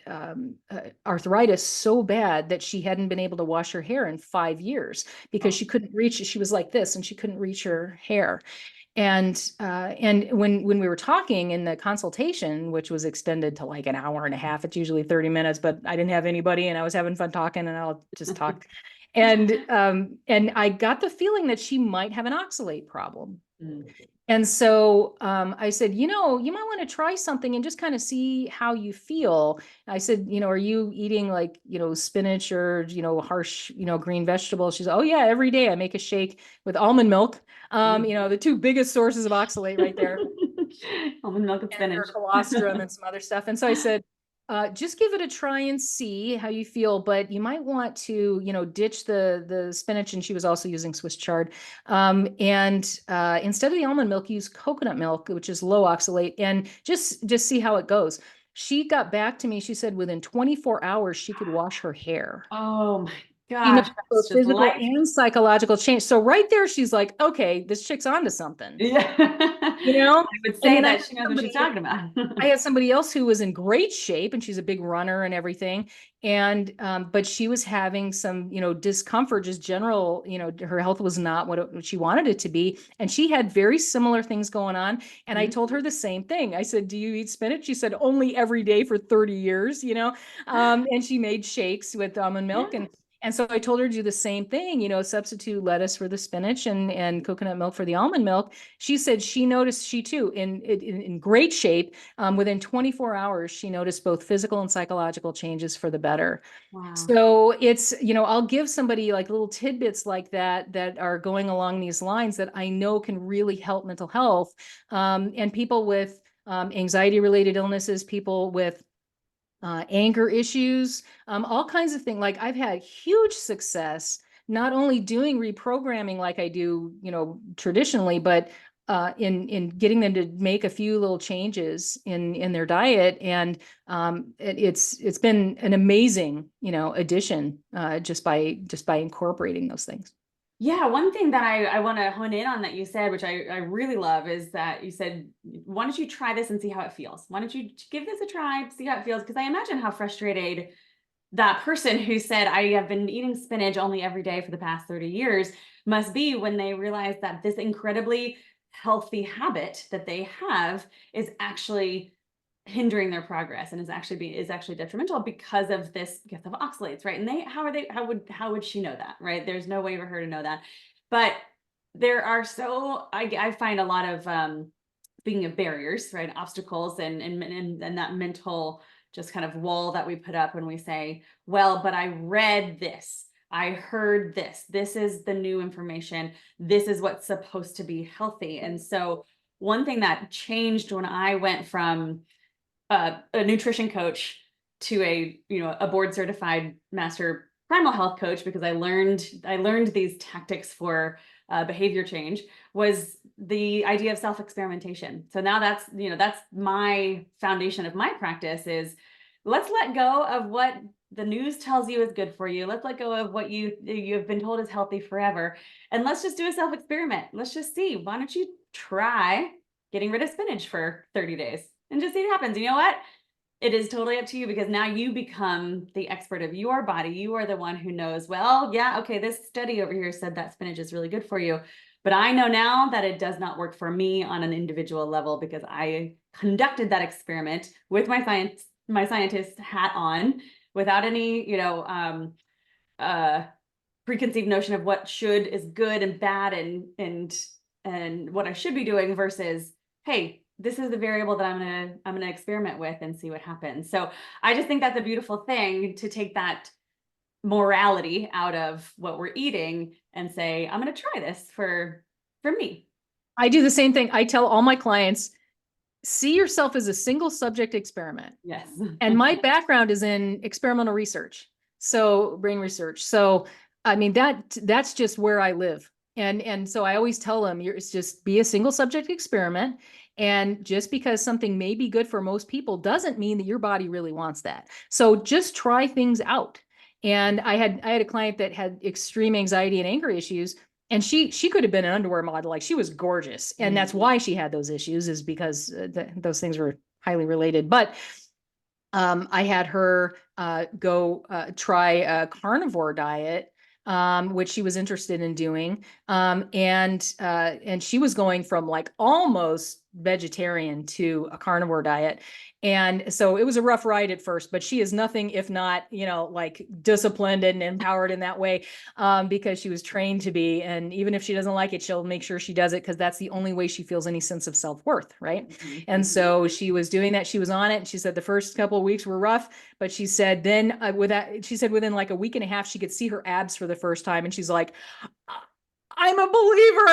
arthritis so bad that she hadn't been able to wash her hair in 5 years because she couldn't reach it. She was like this and she couldn't reach her hair. And when we were talking in the consultation, which was extended to like an hour and a half, it's usually 30 minutes, but I didn't have anybody and I was having fun talking, and I'll just talk. And I got the feeling that she might have an oxalate problem.
Mm.
And so I said, you might want to try something and just kind of see how you feel. I said, are you eating like, spinach or, harsh, green vegetables? She said, oh yeah, every day I make a shake with almond milk. The 2 biggest sources of oxalate right there.
Almond milk and
And
spinach.
colostrum and some other stuff. And so I said, just give it a try and see how you feel, but you might want to, ditch the spinach. And she was also using Swiss chard. And instead of the almond milk, use coconut milk, which is low oxalate, and just see how it goes. She got back to me. She said within 24 hours, she could wash her hair.
Oh my
She
gosh,
noticed
that's
both
just
physical
life.
and psychological change. So right there, she's like, okay, this chick's onto something,
Yeah. I would
And
say
then I had
that she knows what she's
somebody
talking about.
I had somebody else who was in great shape, and she's a big runner and everything. And, but she was having some, discomfort, just general, her health was not what she wanted it to be. And she had very similar things going on. And I told her the same thing. I said, do you eat spinach? She said, only every day for 30 years, and she made shakes with almond milk.
Yeah.
And so I told her to do the same thing, substitute lettuce for the spinach and coconut milk for the almond milk. She said she noticed, she too, in great shape. Within 24 hours, she noticed both physical and psychological changes for the better.
Wow.
So it's, I'll give somebody like little tidbits like that are going along these lines that I know can really help mental health, and people with anxiety related illnesses, people with anger issues, all kinds of things. Like I've had huge success not only doing reprogramming like I do, traditionally, but in getting them to make a few little changes in their diet, and it's been an amazing addition just by incorporating those things.
Yeah, one thing that I want to hone in on that you said, which I really love, is that you said, why don't you try this and see how it feels? Why don't you give this a try, see how it feels? Because I imagine how frustrated that person who said, I have been eating spinach only every day for the past 30 years must be when they realize that this incredibly healthy habit that they have is actually hindering their progress and is actually detrimental because of this, because of oxalates, right? And how would she know that, right? There's no way for her to know that. But there are I find a lot of speaking of barriers, right? Obstacles and that mental just kind of wall that we put up when we say, well, but I read this, I heard this, this is the new information, this is what's supposed to be healthy. And so one thing that changed when I went from a nutrition coach to a board certified master primal health coach, because I learned these tactics for behavior change, was the idea of self-experimentation. So now that's my foundation of my practice is, let's let go of what the news tells you is good for you. Let's let go of what you've been told is healthy forever. And let's just do a self-experiment. Let's just see, why don't you try getting rid of spinach for 30 days and just see what happens. You know what? It is totally up to you, because now you become the expert of your body. You are the one who knows, well, yeah, okay, this study over here said that spinach is really good for you, but I know now that it does not work for me on an individual level, because I conducted that experiment with my scientist hat on, without any, preconceived notion of what should is good and bad and what I should be doing versus, hey, this is the variable that I'm gonna experiment with and see what happens. So I just think that's a beautiful thing, to take that morality out of what we're eating and say, I'm gonna try this for me.
I do the same thing. I tell all my clients, see yourself as a single subject experiment.
Yes.
And my background is in experimental research, so brain research. So I mean that's just where I live. And so I always tell them, it's just be a single subject experiment. And just because something may be good for most people doesn't mean that your body really wants that. So just try things out. And I had a client that had extreme anxiety and anger issues. And she could have been an underwear model, like she was gorgeous. And that's why she had those issues, is because those things were highly related. But I had her go try a carnivore diet, which she was interested in doing. And she was going from like almost vegetarian to a carnivore diet. And so it was a rough ride at first, but she is nothing if not, like disciplined and empowered in that way, because she was trained to be. And even if she doesn't like it, she'll make sure she does it, because that's the only way she feels any sense of self-worth, right?
Mm-hmm.
And so she was doing that. She was on it. And she said the first couple of weeks were rough, but she said then she said within like a week and a half, she could see her abs for the first time. And she's like, I'm a believer,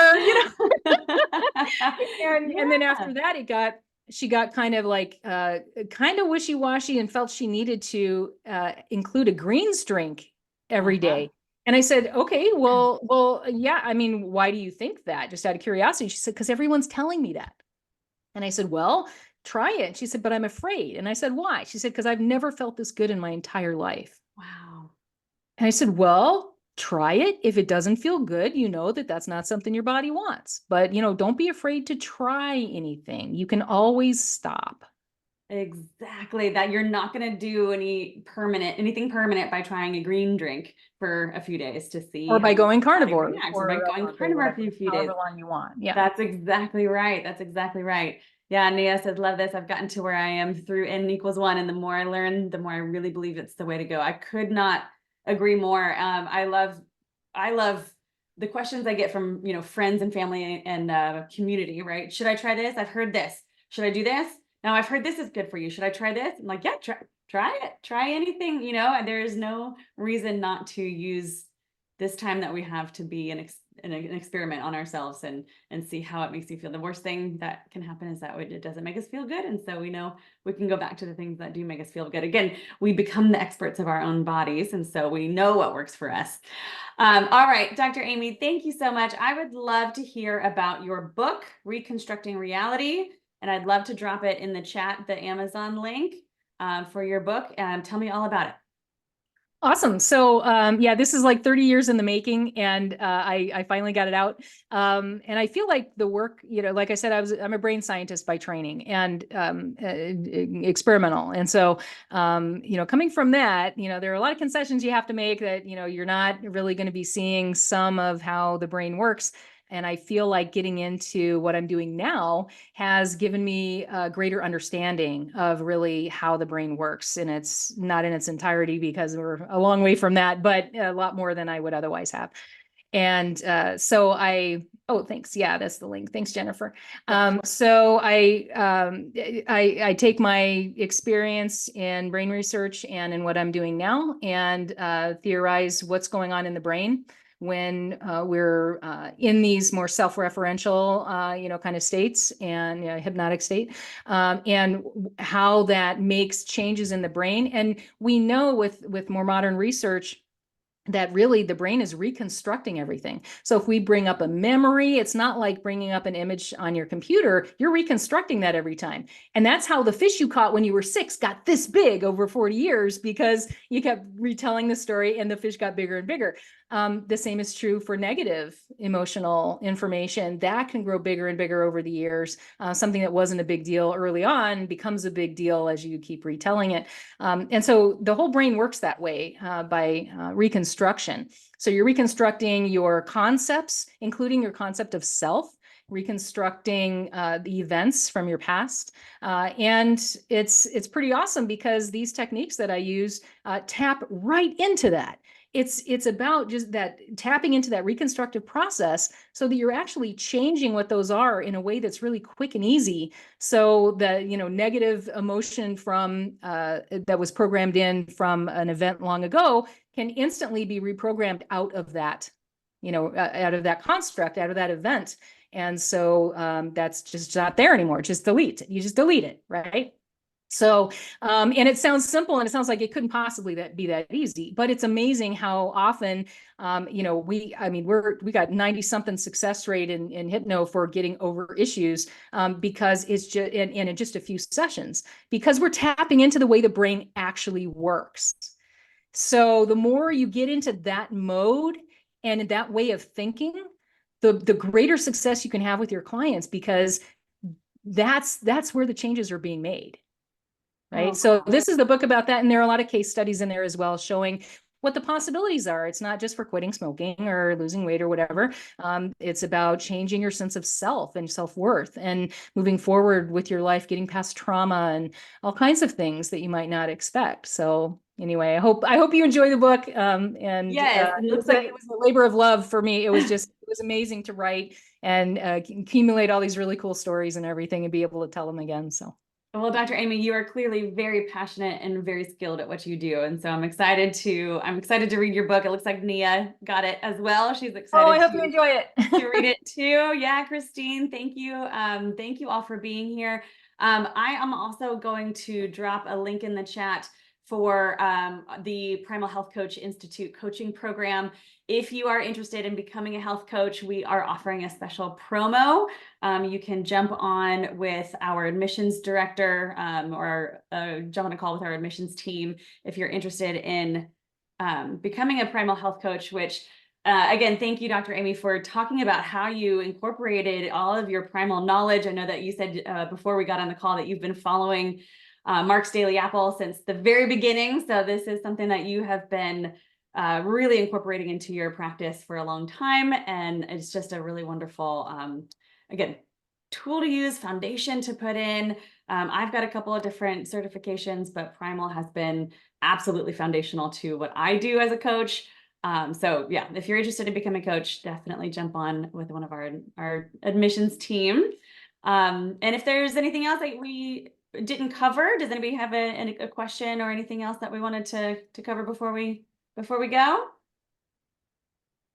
and then after that, she got kind of like kind of wishy-washy, and felt she needed to include a greens drink every day. And I said, okay, well, yeah. I mean, why do you think that? Just out of curiosity. She said, because everyone's telling me that. And I said, well, try it. She said, but I'm afraid. And I said, why? She said, because I've never felt this good in my entire life.
Wow.
And I said, well, try it. If it doesn't feel good, you know that that's not something your body wants. But, don't be afraid to try anything. You can always stop.
Exactly, that you're not going to do anything permanent by trying a green drink for a few days to see,
or by going carnivore,
or by going carnivore for a few days.
However long you want. Yeah.
That's exactly right. That's exactly right. Yeah. Nia says, love this. I've gotten to where I am through N=1. And the more I learn, the more I really believe it's the way to go. I could not agree more. I love the questions I get from, friends and family and community, right? Should I try this? I've heard this. Should I do this? Now I've heard this is good for you. Should I try this? I'm like, yeah, try it. Try anything, there is no reason not to use this time that we have to be an experiment on ourselves and see how it makes you feel. The worst thing that can happen is that it doesn't make us feel good. And so we know we can go back to the things that do make us feel good. Again, we become the experts of our own bodies. And so we know what works for us. All right, Dr. Amy, thank you so much. I would love to hear about your book, Reconstructing Reality. And I'd love to drop it in the chat, the Amazon link for your book. Tell me all about it.
Awesome. So, yeah, this is like 30 years in the making, and I finally got it out. And I feel like the work, like I said, I'm a brain scientist by training and experimental. And so, coming from that, there are a lot of concessions you have to make that, you're not really going to be seeing some of how the brain works And I feel like getting into what I'm doing now has given me a greater understanding of really how the brain works. And it's not in its entirety because we're a long way from that, but a lot more than I would otherwise have. And oh, thanks. Yeah, that's the link. Thanks, Jennifer. So I take my experience in brain research and in what I'm doing now and theorize what's going on in the brain when we're in these more self-referential, kind of states and hypnotic state, and how that makes changes in the brain. And we know with more modern research that really the brain is reconstructing everything. So if we bring up a memory, it's not like bringing up an image on your computer. You're reconstructing that every time. And that's how the fish you caught when you were 6 got this big over 40 years because you kept retelling the story and the fish got bigger and bigger. The same is true for negative emotional information. That can grow bigger and bigger over the years. Something that wasn't a big deal early on becomes a big deal as you keep retelling it. And so the whole brain works that way by reconstruction. So you're reconstructing your concepts, including your concept of self, reconstructing the events from your past. And it's pretty awesome because these techniques that I use tap right into that. It's about just that tapping into that reconstructive process so that you're actually changing what those are in a way that's really quick and easy. So the negative emotion from that was programmed in from an event long ago can instantly be reprogrammed out of that, out of that construct, out of that event. And so that's just not there anymore. Just delete. You just delete it, right? So, and it sounds simple and it sounds like it couldn't possibly be that easy, but it's amazing how often, we got 90 something success rate in hypno for getting over issues, because it's just in just a few sessions, because we're tapping into the way the brain actually works. So the more you get into that mode and that way of thinking, the greater success you can have with your clients, because that's where the changes are being made. Right.
Oh,
So this is the book about that. And there are a lot of case studies in there as well, showing what the possibilities are. It's not just for quitting smoking or losing weight or whatever. It's about changing your sense of self and self-worth and moving forward with your life, getting past trauma and all kinds of things that you might not expect. So anyway, I hope you enjoy the book.
yes, it looks like
it was a labor of love for me. It was amazing to write and accumulate all these really cool stories and everything and be able to tell them again. So.
Well, Dr. Amy, you are clearly very passionate and very skilled at what you do. And so I'm excited to read your book. It looks like Nia got it as well. She's excited.
Oh, I hope you enjoy it.
To read it too. Yeah, Christine, thank you. Thank you all for being here. I am also going to drop a link in the chat for the Primal Health Coach Institute coaching program. If you are interested in becoming a health coach, we are offering a special promo. You can jump on with our admissions director or jump on a call with our admissions team if you're interested in becoming a Primal Health Coach, which again, thank you, Dr. Amy, for talking about how you incorporated all of your primal knowledge. I know that you said before we got on the call that you've been following Mark's Daily Apple since the very beginning. So this is something that you have been really incorporating into your practice for a long time. And it's just a really wonderful, again, tool to use, foundation to put in. I've got a couple of different certifications, but Primal has been absolutely foundational to what I do as a coach. So yeah, if you're interested in becoming a coach, definitely jump on with one of our admissions team. And if there's anything else that we didn't cover, does anybody have a question or anything else that we wanted to cover before we go?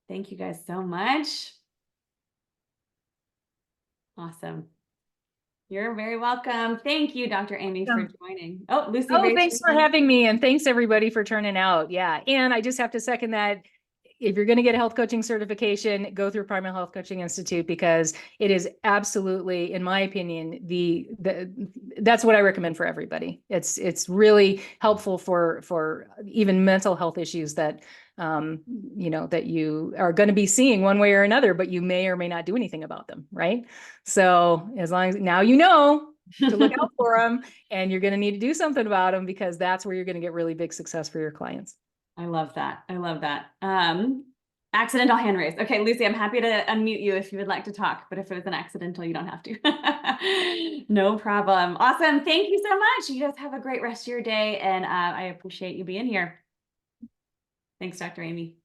Thank you guys so much. Awesome. You're very welcome. Thank you, Dr. Amy, for joining. Oh, Lucy.
Oh, thanks for having me. And thanks everybody for turning out. Yeah. And I just have to second that. If you're going to get a health coaching certification, go through Primal Health Coaching Institute, because it is absolutely, in my opinion, that's what I recommend for everybody. It's really helpful for even mental health issues that that you are going to be seeing one way or another, but you may or may not do anything about them, right? So as long as now you know to look out for them, and you're going to need to do something about them, because that's where you're going to get really big success for your clients.
I love that. I love that. Accidental hand raise. Okay, Lucy, I'm happy to unmute you if you would like to talk, but if it was an accidental, you don't have to. No problem. Awesome. Thank you so much. You guys have a great rest of your day, and I appreciate you being here. Thanks, Dr. Amy.